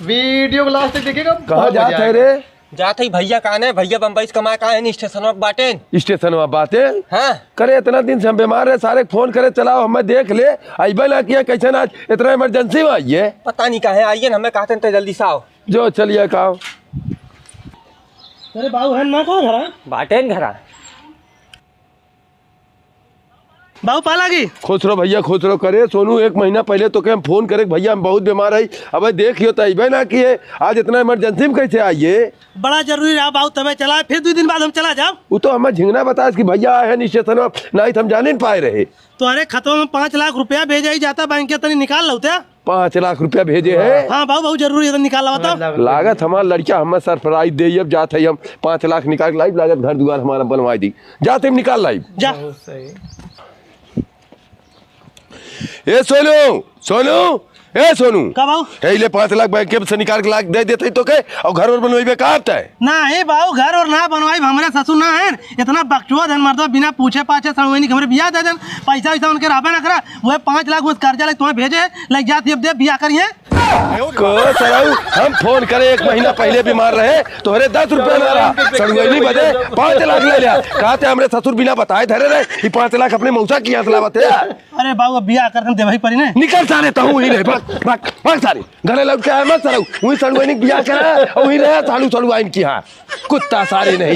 Video को last तक देखिएगा। कहाँ जात है रे? जात है भैया कहाँ है? भैया बम्बई से कमा कहाँ है? स्टेशन में बाटे। स्टेशन में बातें हाँ करे, इतना दिन से हम बीमार है, सारे फोन करे चलाओ हमें देख ले, अइबे ना किया कैसे आज इतना इमरजेंसी में आइए। पता नहीं कहाँ है, आइए ना, हमें कहते हैं जल्दी से आओ। जो चलिए का अरे बाबू है ना, कहाँ घर है? बाटे घरा बाबू पाला की खुश रहो भैया, खुश रहो। करे सोनू, एक महीना पहले तो हम फोन करे भैया हम बहुत बीमार है, अब देखियो तो अइबे ना किए, आज इतना इमरजेंसी में कैसे आइए? बड़ा जरूरी रहा बाबू, तबे चला, फिर 2 दिन बाद हम चला जाओ। वो तो हमें झिंगना बताया कि भैया आए हैं स्टेशन में, नहीं तो हम जाने नहीं पाए रहे। तो अरे खतों में 5 लाख रुपया भेजा ही जाता, बैंक के तनी निकाल लो। 5 लाख रुपया भेजे है? हाँ बाबू बहुत जरूरी है, निकाल लो तो। लागत हमारा लड़का हमें सरप्राइज दे, अब जाते ही हम 5 लाख निकाल लाइव, लागत घर दुआर हमारा बनवाई दी, जाते हम निकाल लाइव। जा ए सोनू, सोनू, ए सोनू, का बाबू? ले 5 लाख बैंक से निकाल के लाख दे देते तो के, और घर और बनवाई कहाँ आता है? ना है बाबू, घर और ना बनवाई, हमारे ससुर ना है इतना बकचोद है, मर्द बिना पूछे पाछे सड़वनी हमारे बियाह दे देन, पैसा वैसा उनके रहबे ना करा, वो 5 लाख उस कर्जा लग तुम्हें भेजे लग जाती, अब दे बियाह करिए। हम फोन करे 1 महीना पहले बीमार रहे, तोहरे 10 रुपया ना रहा, सड़वनी बदे 5 लाख ले लिया, कहा थे हमरे ससुर बिना बताए धरे रहे, ये 5 लाख अपने मौसा की यहाँ लावत है। अरे बाबू अब बियाह कर दे भाई परी ने, निकल सारे तो वही रहे, भाग सारे घरे लौट के आए मत सड़ू, वही सड़वनी बियाह करा, वही रहे सालू सड़ू आइन की, हाँ कुत्ता सारे नहीं।